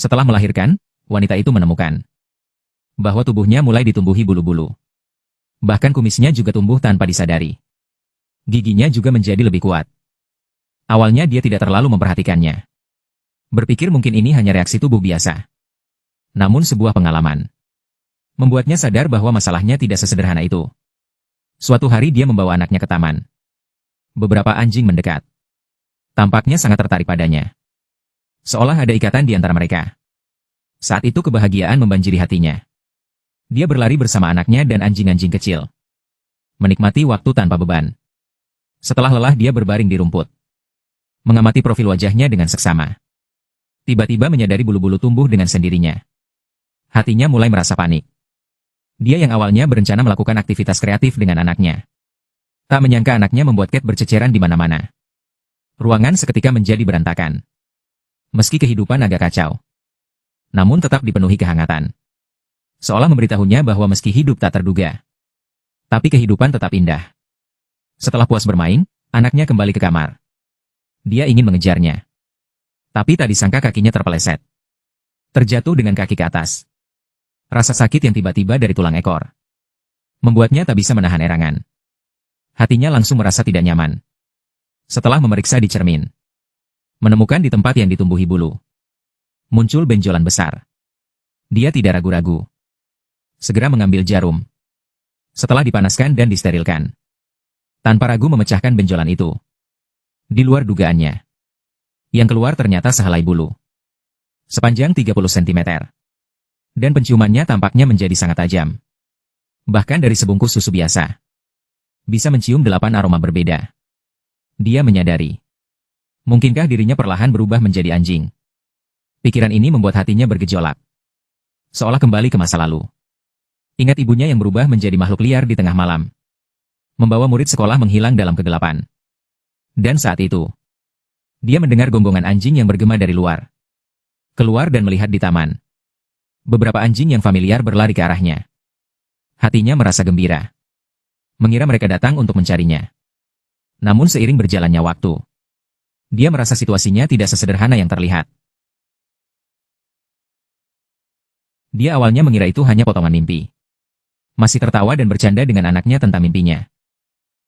Setelah melahirkan, wanita itu menemukan bahwa tubuhnya mulai ditumbuhi bulu-bulu. Bahkan kumisnya juga tumbuh tanpa disadari. Giginya juga menjadi lebih kuat. Awalnya dia tidak terlalu memperhatikannya. Berpikir mungkin ini hanya reaksi tubuh biasa. Namun sebuah pengalaman membuatnya sadar bahwa masalahnya tidak sesederhana itu. Suatu hari dia membawa anaknya ke taman. Beberapa anjing mendekat. Tampaknya sangat tertarik padanya. Seolah ada ikatan di antara mereka. Saat itu kebahagiaan membanjiri hatinya. Dia berlari bersama anaknya dan anjing-anjing kecil. Menikmati waktu tanpa beban. Setelah lelah dia berbaring di rumput. Mengamati profil wajahnya dengan seksama. Tiba-tiba menyadari bulu-bulu tumbuh dengan sendirinya. Hatinya mulai merasa panik. Dia yang awalnya berencana melakukan aktivitas kreatif dengan anaknya. Tak menyangka anaknya membuat Cat berceceran di mana-mana. Ruangan seketika menjadi berantakan. Meski kehidupan agak kacau, namun tetap dipenuhi kehangatan. Seolah memberitahunya bahwa meski hidup tak terduga, tapi kehidupan tetap indah. Setelah puas bermain, anaknya kembali ke kamar. Dia ingin mengejarnya. Tapi tak disangka kakinya terpeleset. Terjatuh dengan kaki ke atas. Rasa sakit yang tiba-tiba dari tulang ekor membuatnya tak bisa menahan erangan. Hatinya langsung merasa tidak nyaman. Setelah memeriksa di cermin, menemukan di tempat yang ditumbuhi bulu, muncul benjolan besar. Dia tidak ragu-ragu. Segera mengambil jarum. Setelah dipanaskan dan disterilkan, tanpa ragu memecahkan benjolan itu. Di luar dugaannya, yang keluar ternyata sehelai bulu. Sepanjang 30 cm. Dan penciumannya tampaknya menjadi sangat tajam. Bahkan dari sebungkus susu biasa, bisa mencium 8 aroma berbeda. Dia menyadari, mungkinkah dirinya perlahan berubah menjadi anjing? Pikiran ini membuat hatinya bergejolak. Seolah kembali ke masa lalu. Ingat ibunya yang berubah menjadi makhluk liar di tengah malam. Membawa murid sekolah menghilang dalam kegelapan. Dan saat itu, dia mendengar gonggongan anjing yang bergema dari luar. Keluar dan melihat di taman. Beberapa anjing yang familiar berlari ke arahnya. Hatinya merasa gembira. Mengira mereka datang untuk mencarinya. Namun seiring berjalannya waktu, dia merasa situasinya tidak sesederhana yang terlihat. Dia awalnya mengira itu hanya potongan mimpi. Masih tertawa dan bercanda dengan anaknya tentang mimpinya.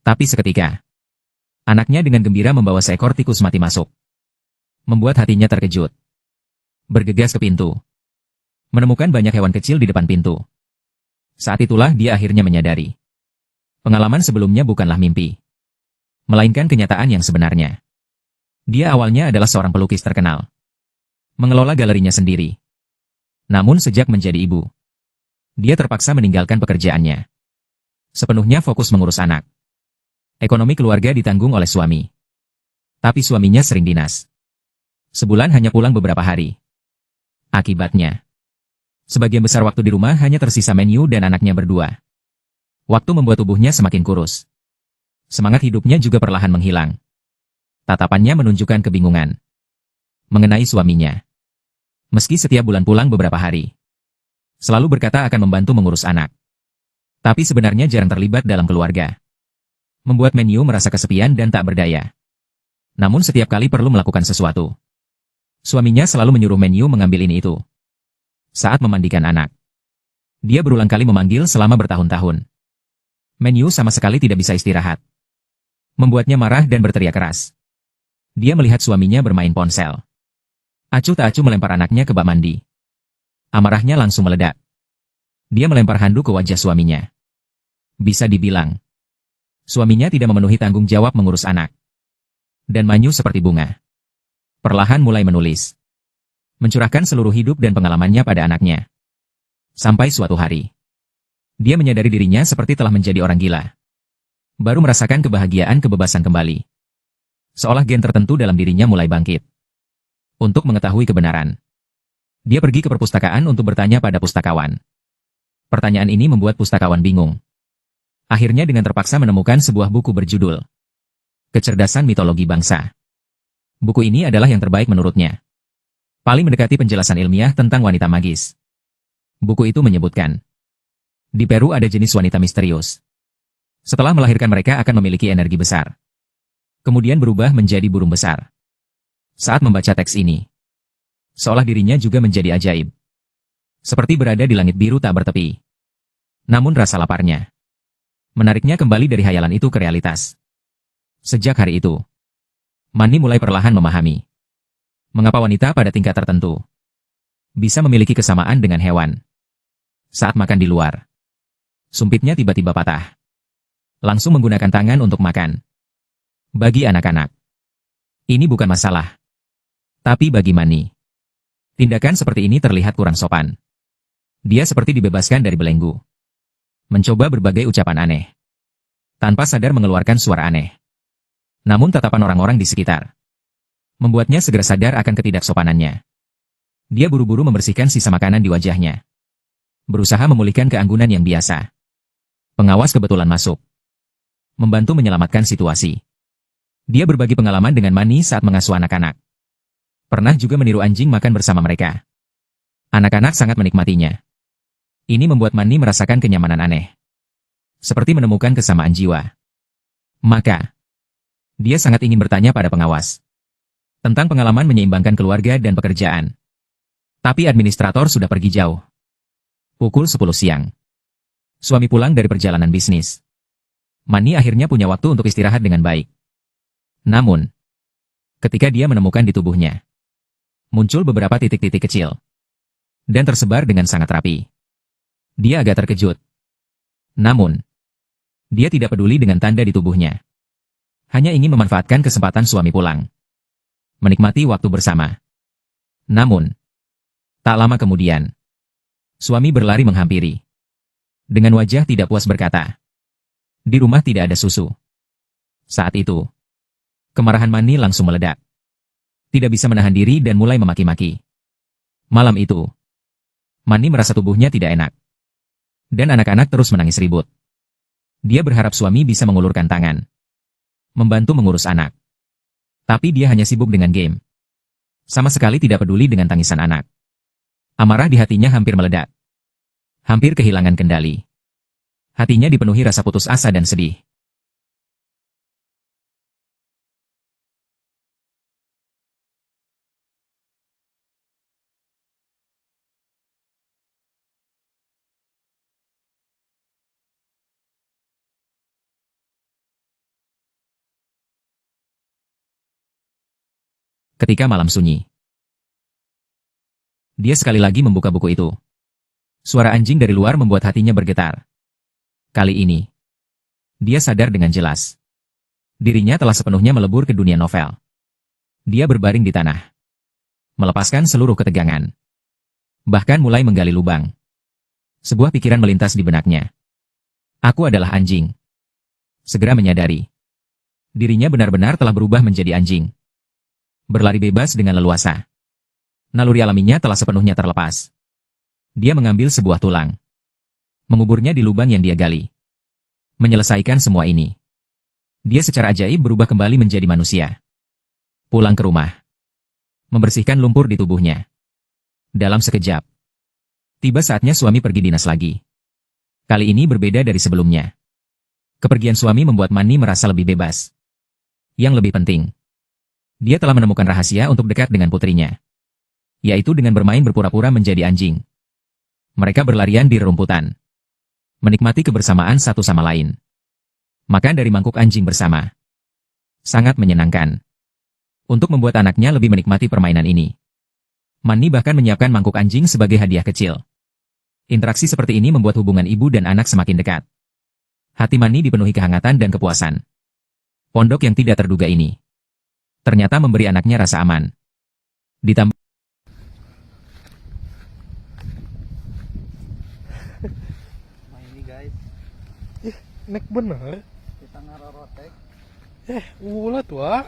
Tapi seketika, anaknya dengan gembira membawa seekor tikus mati masuk. Membuat hatinya terkejut. Bergegas ke pintu. Menemukan banyak hewan kecil di depan pintu. Saat itulah dia akhirnya menyadari. Pengalaman sebelumnya bukanlah mimpi, melainkan kenyataan yang sebenarnya. Dia awalnya adalah seorang pelukis terkenal. Mengelola galerinya sendiri. Namun sejak menjadi ibu, dia terpaksa meninggalkan pekerjaannya. Sepenuhnya fokus mengurus anak. Ekonomi keluarga ditanggung oleh suami. Tapi suaminya sering dinas. Sebulan hanya pulang beberapa hari. Akibatnya, sebagian besar waktu di rumah hanya tersisa menu dan anaknya berdua. Waktu membuat tubuhnya semakin kurus. Semangat hidupnya juga perlahan menghilang. Tatapannya menunjukkan kebingungan mengenai suaminya. Meski setiap bulan pulang beberapa hari, selalu berkata akan membantu mengurus anak. Tapi sebenarnya jarang terlibat dalam keluarga. Membuat Meniu merasa kesepian dan tak berdaya. Namun setiap kali perlu melakukan sesuatu, suaminya selalu menyuruh Meniu mengambil ini itu. Saat memandikan anak, dia berulang kali memanggil selama bertahun-tahun. Meniu sama sekali tidak bisa istirahat. Membuatnya marah dan berteriak keras. Dia melihat suaminya bermain ponsel. Acuh tak acuh melempar anaknya ke bak mandi. Amarahnya langsung meledak. Dia melempar handuk ke wajah suaminya. Bisa dibilang, suaminya tidak memenuhi tanggung jawab mengurus anak. Dan Manyu seperti bunga, perlahan mulai menulis. Mencurahkan seluruh hidup dan pengalamannya pada anaknya. Sampai suatu hari, dia menyadari dirinya seperti telah menjadi orang gila. Baru merasakan kebahagiaan kebebasan kembali. Seolah gen tertentu dalam dirinya mulai bangkit. Untuk mengetahui kebenaran, dia pergi ke perpustakaan untuk bertanya pada pustakawan. Pertanyaan ini membuat pustakawan bingung. Akhirnya dengan terpaksa menemukan sebuah buku berjudul Kecerdasan Mitologi Bangsa. Buku ini adalah yang terbaik menurutnya. Paling mendekati penjelasan ilmiah tentang wanita magis. Buku itu menyebutkan, di Peru ada jenis wanita misterius. Setelah melahirkan mereka akan memiliki energi besar. Kemudian berubah menjadi burung besar. Saat membaca teks ini, Seolah dirinya juga menjadi ajaib. Seperti berada di langit biru tak bertepi. Namun rasa laparnya menariknya kembali dari hayalan itu ke realitas. Sejak hari itu, Manny mulai perlahan memahami mengapa wanita pada tingkat tertentu bisa memiliki kesamaan dengan hewan. Saat makan di luar, sumpitnya tiba-tiba patah. Langsung menggunakan tangan untuk makan. Bagi anak-anak, ini bukan masalah. Tapi bagi Manny, tindakan seperti ini terlihat kurang sopan. Dia seperti dibebaskan dari belenggu. Mencoba berbagai ucapan aneh. Tanpa sadar mengeluarkan suara aneh. Namun tatapan orang-orang di sekitar membuatnya segera sadar akan ketidaksopanannya. Dia buru-buru membersihkan sisa makanan di wajahnya. Berusaha memulihkan keanggunan yang biasa. Pengawas kebetulan masuk. Membantu menyelamatkan situasi. Dia berbagi pengalaman dengan Manny saat mengasuh anak-anak. Pernah juga meniru anjing makan bersama mereka. Anak-anak sangat menikmatinya. Ini membuat Manny merasakan kenyamanan aneh. Seperti menemukan kesamaan jiwa. Maka, dia sangat ingin bertanya pada pengawas tentang pengalaman menyeimbangkan keluarga dan pekerjaan. Tapi administrator sudah pergi jauh. Pukul 10 siang. Suami pulang dari perjalanan bisnis. Manny akhirnya punya waktu untuk istirahat dengan baik. Namun, ketika dia menemukan di tubuhnya, muncul beberapa titik-titik kecil. Dan tersebar dengan sangat rapi. Dia agak terkejut. Namun, dia tidak peduli dengan tanda di tubuhnya. Hanya ingin memanfaatkan kesempatan suami pulang. Menikmati waktu bersama. Namun, tak lama kemudian, suami berlari menghampiri. Dengan wajah tidak puas berkata, "Di rumah tidak ada susu." Saat itu, kemarahan Manny langsung meledak. Tidak bisa menahan diri dan mulai memaki-maki. Malam itu, Manny merasa tubuhnya tidak enak. Dan anak-anak terus menangis ribut. Dia berharap suami bisa mengulurkan tangan. Membantu mengurus anak. Tapi dia hanya sibuk dengan game. Sama sekali tidak peduli dengan tangisan anak. Amarah di hatinya hampir meledak. Hampir kehilangan kendali. Hatinya dipenuhi rasa putus asa dan sedih. Ketika malam sunyi, dia sekali lagi membuka buku itu. Suara anjing dari luar membuat hatinya bergetar. Kali ini, dia sadar dengan jelas. Dirinya telah sepenuhnya melebur ke dunia novel. Dia berbaring di tanah. Melepaskan seluruh ketegangan. Bahkan mulai menggali lubang. Sebuah pikiran melintas di benaknya. Aku adalah anjing. Segera menyadari. Dirinya benar-benar telah berubah menjadi anjing. Berlari bebas dengan leluasa. Naluri alaminya telah sepenuhnya terlepas. Dia mengambil sebuah tulang. Menguburnya di lubang yang dia gali. Menyelesaikan semua ini, dia secara ajaib berubah kembali menjadi manusia. Pulang ke rumah. Membersihkan lumpur di tubuhnya. Dalam sekejap. Tiba saatnya suami pergi dinas lagi. Kali ini berbeda dari sebelumnya. Kepergian suami membuat Manny merasa lebih bebas. Yang lebih penting, dia telah menemukan rahasia untuk dekat dengan putrinya. Yaitu dengan bermain berpura-pura menjadi anjing. Mereka berlarian di rerumputan. Menikmati kebersamaan satu sama lain. Makan dari mangkuk anjing bersama. Sangat menyenangkan. Untuk membuat anaknya lebih menikmati permainan ini, Manny bahkan menyiapkan mangkuk anjing sebagai hadiah kecil. Interaksi seperti ini membuat hubungan ibu dan anak semakin dekat. Hati Manny dipenuhi kehangatan dan kepuasan. Pondok yang tidak terduga ini ternyata memberi anaknya rasa aman. Ditambah ini guys, Nek bener. kita ngarorotek. Ulah tua.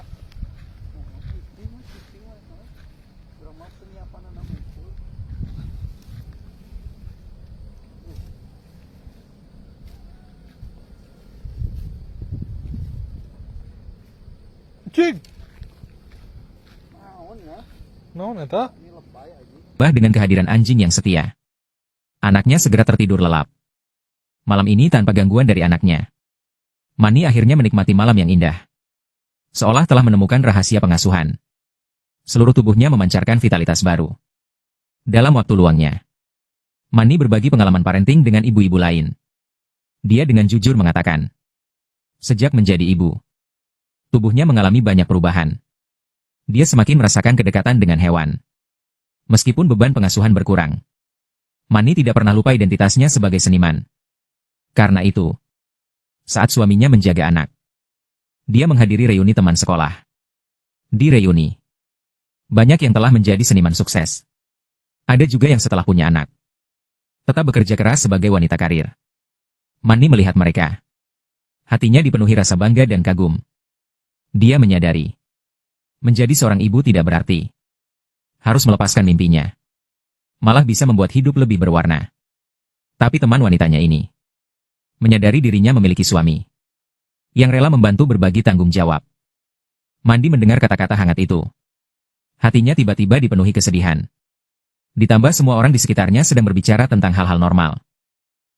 Cing. Naon ya? Naon eta? Ini lebay aja. dengan kehadiran anjing yang setia. Anaknya segera tertidur lelap. Malam ini tanpa gangguan dari anaknya, Manny akhirnya menikmati malam yang indah. Seolah telah menemukan rahasia pengasuhan. Seluruh tubuhnya memancarkan vitalitas baru. Dalam waktu luangnya, Manny berbagi pengalaman parenting dengan ibu-ibu lain. Dia dengan jujur mengatakan, sejak menjadi ibu, tubuhnya mengalami banyak perubahan. Dia semakin merasakan kedekatan dengan hewan. Meskipun beban pengasuhan berkurang, Manny tidak pernah lupa identitasnya sebagai seniman. Karena itu, saat suaminya menjaga anak, dia menghadiri reuni teman sekolah. Di reuni, banyak yang telah menjadi seniman sukses. Ada juga yang setelah punya anak, tetap bekerja keras sebagai wanita karir. Manny melihat mereka. Hatinya dipenuhi rasa bangga dan kagum. Dia menyadari, menjadi seorang ibu tidak berarti harus melepaskan mimpinya. Malah bisa membuat hidup lebih berwarna. Tapi teman wanitanya ini menyadari dirinya memiliki suami yang rela membantu berbagi tanggung jawab. Mandy mendengar kata-kata hangat itu. Hatinya tiba-tiba dipenuhi kesedihan. Ditambah semua orang di sekitarnya sedang berbicara tentang hal-hal normal.